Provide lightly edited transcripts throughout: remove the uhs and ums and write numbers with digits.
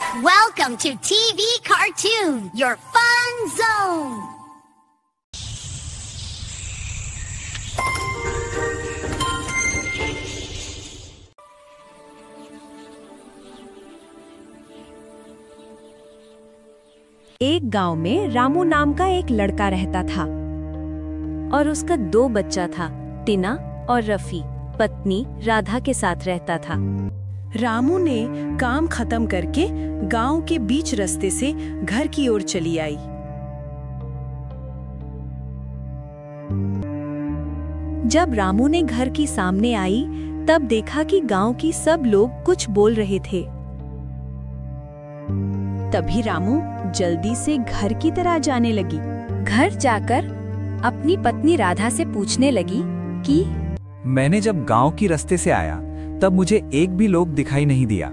Welcome to TV Cartoon, your fun zone. एक गांव में रामू नाम का एक लड़का रहता था और उसका 2 बच्चा था, टीना और रफी। पत्नी राधा के साथ रहता था। रामू ने काम खत्म करके गांव के बीच रास्ते से घर की ओर चली आई। जब रामू ने घर की सामने आई, तब देखा कि गांव की सब लोग कुछ बोल रहे थे। तभी रामू जल्दी से घर की तरह जाने लगी। घर जाकर अपनी पत्नी राधा से पूछने लगी कि मैंने जब गांव की रास्ते से आया तब मुझे एक भी लोग दिखाई नहीं दिया,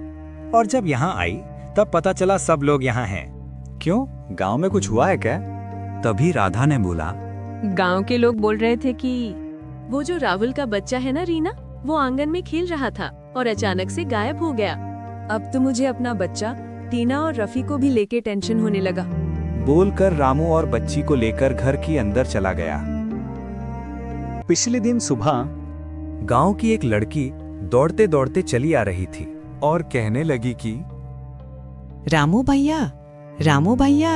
और जब यहाँ आई तब पता चला सब लोग यहाँ हैं। क्यों, गांव में कुछ हुआ है क्या? तभी राधा ने बोला, गांव के लोग बोल रहे थे कि वो जो राहुल का बच्चा है ना रीना, वो आंगन में खेल रहा था और अचानक से गायब हो गया। अब तो मुझे अपना बच्चा टीना और रफी को भी लेके टेंशन होने लगा। बोलकर रामू और बच्ची को लेकर घर के अंदर चला गया। पिछले दिन सुबह गांव की एक लड़की दौड़ते दौड़ते चली आ रही थी और कहने लगी कि रामू भैया, रामू भैया,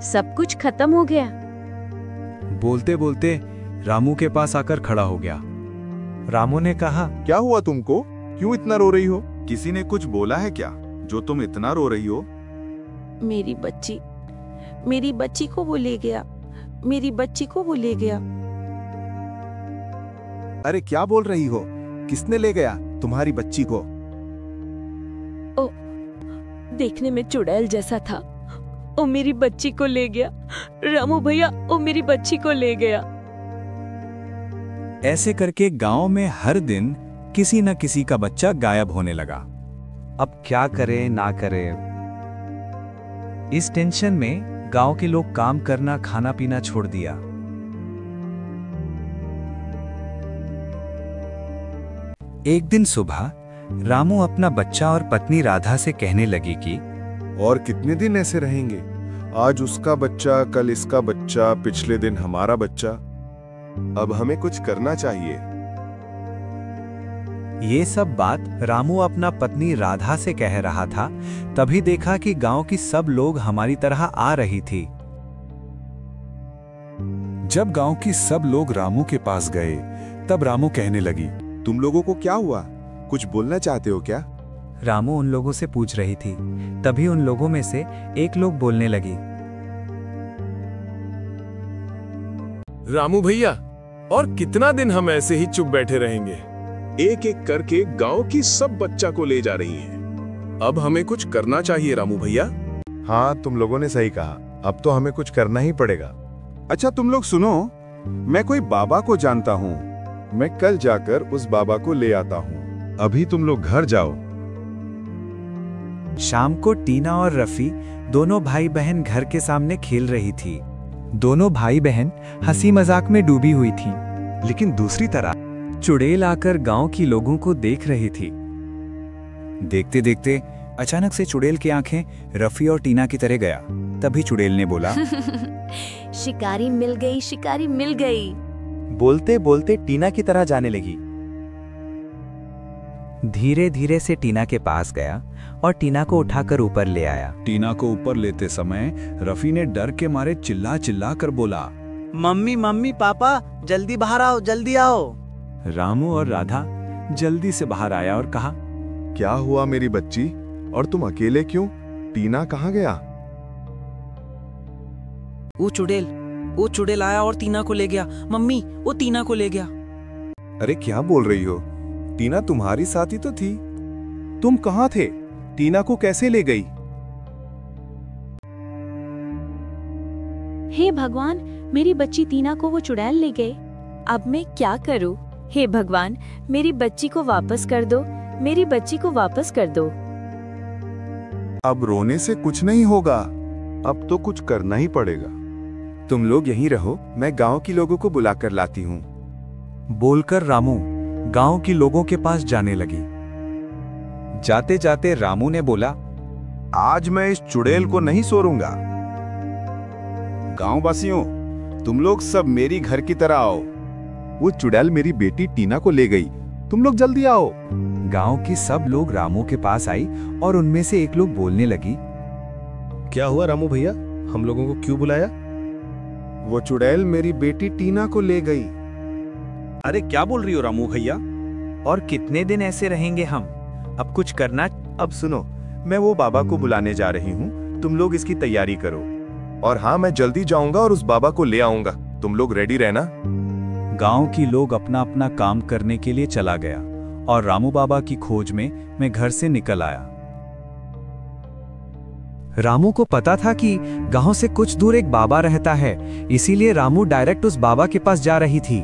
सब कुछ खत्म हो गया। बोलते बोलते रामू के पास आकर खड़ा हो गया। रामू ने कहा, क्या हुआ तुमको? क्यों इतना रो रही हो? किसी ने कुछ बोला है क्या जो तुम इतना रो रही हो? मेरी बच्ची को वो ले गया। मेरी बच्ची को वो ले गया। अरे क्या बोल रही हो? किसने ले गया तुम्हारी बच्ची को? ओ, देखने में चुड़ैल जैसा था। ओ मेरी बच्ची को ले गया। रामू भैया, ओ मेरी बच्ची को ले गया। ऐसे करके गांव में हर दिन किसी न किसी का बच्चा गायब होने लगा। अब क्या करें ना करें, इस टेंशन में गांव के लोग काम करना खाना पीना छोड़ दिया। एक दिन सुबह रामू अपना बच्चा और पत्नी राधा से कहने लगी कि और कितने दिन ऐसे रहेंगे? आज उसका बच्चा, कल इसका बच्चा, पिछले दिन हमारा बच्चा। अब हमें कुछ करना चाहिए। ये सब बात रामू अपना पत्नी राधा से कह रहा था, तभी देखा कि गांव की सब लोग हमारी तरह आ रही थी। जब गांव की सब लोग रामू के पास गए, तब रामू कहने लगी, तुम लोगों को क्या हुआ? कुछ बोलना चाहते हो क्या? रामू उन लोगों से पूछ रही थी। तभी उन लोगों में से एक लोग बोलने लगी, रामू भैया, और कितना दिन हम ऐसे ही चुप बैठे रहेंगे? एक एक करके गांव की सब बच्चा को ले जा रही हैं। अब हमें कुछ करना चाहिए रामू भैया। हाँ, तुम लोगों ने सही कहा। अब तो हमें कुछ करना ही पड़ेगा। अच्छा तुम लोग सुनो, मैं कोई बाबा को जानता हूँ। मैं कल जाकर उस बाबा को ले आता हूँ। अभी तुम लोग घर जाओ। शाम को टीना और रफी दोनों भाई बहन घर के सामने खेल रही थी। दोनों भाई बहन हंसी मजाक में डूबी हुई थीं, लेकिन दूसरी तरफ चुड़ैल आकर गांव की लोगों को देख रही थी। देखते देखते अचानक से चुड़ैल की आंखें रफी और टीना की तरह गया। तभी चुड़ैल ने बोला, शिकारी मिल गई, शिकारी मिल गई। बोलते बोलते टीना की तरह जाने लगी। धीरे धीरे से टीना के पास गया और टीना को उठाकर ऊपर ले आया। टीना को ऊपर लेते समय रफी ने डर के मारे चिल्ला चिल्ला कर बोला, मम्मी मम्मी पापा, जल्दी बाहर आओ, जल्दी आओ। रामू और राधा जल्दी से बाहर आया और कहा, क्या हुआ मेरी बच्ची? और तुम अकेले क्यों? टीना कहाँ गया? वो चुड़ैल आया और टीना को ले गया। मम्मी, वो टीना को ले गया। अरे क्या बोल रही हो? टीना तुम्हारी साथी तो थी। तुम कहाँ थे? टीना को कैसे ले गई? हे भगवान, मेरी बच्ची टीना को वो चुड़ैल ले गए। अब मैं क्या करूं? हे भगवान, मेरी बच्ची को वापस कर दो, मेरी बच्ची को वापस कर दो। अब रोने से कुछ नहीं होगा। अब तो कुछ करना ही पड़ेगा। तुम लोग यहीं रहो, मैं गांव के लोगों को बुलाकर लाती हूँ। बोलकर रामू गांव के लोगों के पास जाने लगी। जाते जाते रामू ने बोला, आज मैं इस चुड़ैल को नहीं सोरूंगा। गांव वासियों, तुम लोग सब मेरी घर की तरह आओ। वो चुड़ैल मेरी बेटी टीना को ले गई, तुम लोग जल्दी आओ। गांव के सब लोग रामू के पास आई और उनमें से एक लोग बोलने लगी, क्या हुआ रामू भैया, हम लोगों को क्यों बुलाया? वो चुड़ैल मेरी बेटी टीना को ले गई। अरे क्या बोल रही हो रामू भैया? और कितने दिन ऐसे रहेंगे हम? अब कुछ करना। अब सुनो, मैं वो बाबा को बुलाने जा रही हूँ, तुम लोग इसकी तैयारी करो। और हाँ, मैं जल्दी जाऊंगा और उस बाबा को ले आऊंगा, तुम लोग रेडी रहना। गांव की लोग अपना अपना काम करने के लिए चला गया और रामू बाबा की खोज में मैं घर से निकल आया। रामू को पता था कि गांव से कुछ दूर एक बाबा रहता है, इसीलिए रामू डायरेक्ट उस बाबा के पास जा रही थी।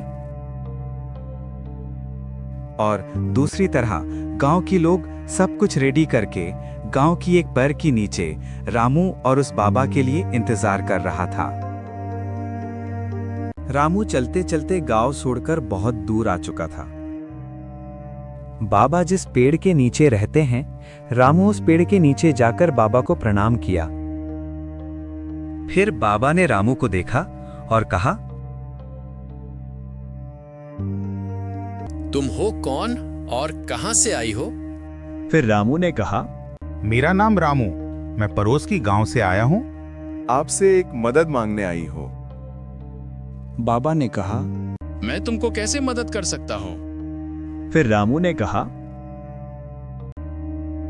और दूसरी तरह गांव के लोग सब कुछ रेडी करके गांव की एक पेड़ के नीचे रामू और उस बाबा के लिए इंतजार कर रहा था। रामू चलते चलते गांव छोड़कर बहुत दूर आ चुका था। बाबा जिस पेड़ के नीचे रहते हैं, रामू उस पेड़ के नीचे जाकर बाबा को प्रणाम किया। फिर बाबा ने रामू को देखा और कहा, तुम हो कौन और कहां से आई हो? फिर रामू ने कहा, मेरा नाम रामू, मैं पड़ोस की गांव से आया हूं। आपसे एक मदद मांगने आई हो। बाबा ने कहा, मैं तुमको कैसे मदद कर सकता हूं? फिर रामू ने कहा,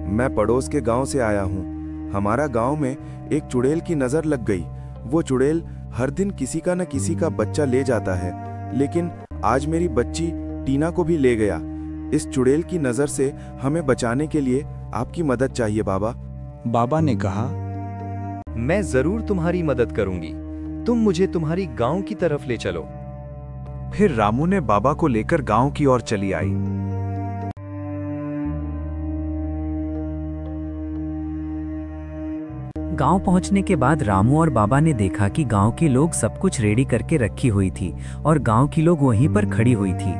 मैं पड़ोस के गांव से आया हूं। हमारा गांव में एक चुड़ैल की नजर लग गई। वो चुड़ैल हर दिन किसी का न किसी का बच्चा ले जाता है, लेकिन आज मेरी बच्ची टीना को भी ले गया। इस चुड़ैल की नजर से हमें बचाने के लिए आपकी मदद चाहिए बाबा। बाबा ने कहा, मैं जरूर तुम्हारी मदद करूंगी, तुम मुझे तुम्हारी गांव की तरफ ले चलो। फिर रामू ने बाबा को लेकर गांव की ओर चली आई। गांव पहुंचने के बाद रामू और बाबा ने देखा कि गांव के लोग सब कुछ रेडी करके रखी हुई थी और गांव की लोग वहीं पर खड़ी हुई थी।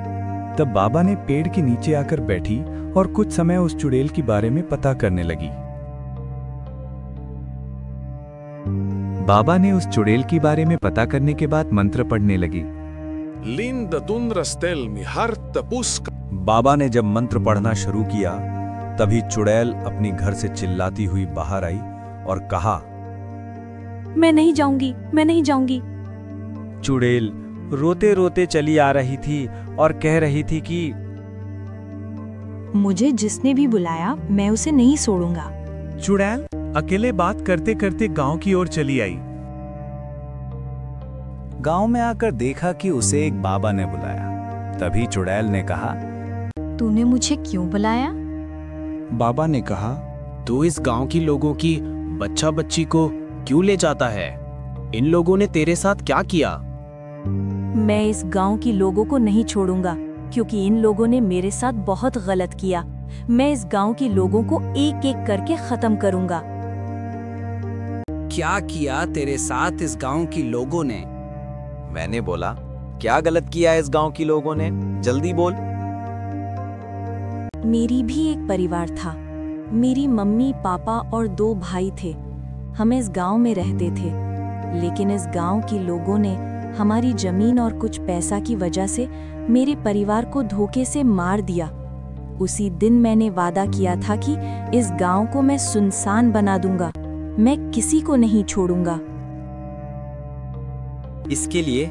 तब बाबा ने पेड़ के नीचे आकर बैठी और कुछ समय उस चुड़ैल के बारे में पता करने लगी। बाबा ने उस चुड़ैल के बारे में पता करने के बाद मंत्र पढ़ने लगी। बाबा ने जब मंत्र पढ़ना शुरू किया, तभी चुड़ैल अपनी घर से चिल्लाती हुई बाहर आई और कहा, मैं नहीं जाऊंगी, मैं नहीं जाऊंगी। चुड़ैल रोते रोते चली आ रही थी और कह रही थी कि मुझे जिसने भी बुलाया मैं उसे नहीं छोड़ूंगा। चुड़ैल अकेले बात करते करते गांव की ओर चली आई। गांव में आकर देखा कि उसे एक बाबा ने बुलाया। तभी चुड़ैल ने कहा, तूने मुझे क्यों बुलाया? बाबा ने कहा, तू इस गांव की लोगों की बच्चा बच्ची को क्यों ले जाता है? इन लोगों ने तेरे साथ क्या किया? मैं इस गांव की लोगों को नहीं छोड़ूंगा, क्योंकि इन लोगों ने मेरे साथ बहुत गलत किया। मैं इस गांव के लोगों को एक एक करके खत्म करूंगा। क्या किया तेरे साथ इस गांव की लोगों ने? मैंने बोला, क्या गलत किया इस गांव की लोगों ने? जल्दी बोल। मेरी भी एक परिवार था। मेरी मम्मी, पापा और 2 भाई थे। हम इस गांव में रहते थे, लेकिन इस गांव के लोगों ने हमारी जमीन और कुछ पैसा की वजह से मेरे परिवार को धोखे से मार दिया। उसी दिन मैंने वादा किया था कि इस गांव को मैं सुनसान बना दूंगा, मैं किसी को नहीं छोड़ूंगा। इसके लिए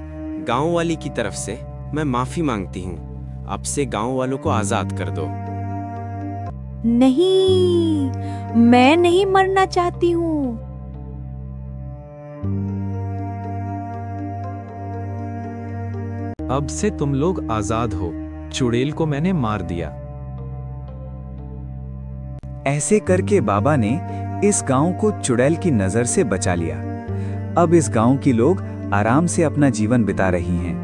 गांव वाली की तरफ से मैं माफी मांगती हूँ। अब से गांव वालों को आजाद कर दो। नहीं, मैं नहीं मरना चाहती हूँ। अब से तुम लोग आजाद हो। चुड़ैल को मैंने मार दिया। ऐसे करके बाबा ने इस गांव को चुड़ैल की नजर से बचा लिया। अब इस गांव के लोग आराम से अपना जीवन बिता रही हैं।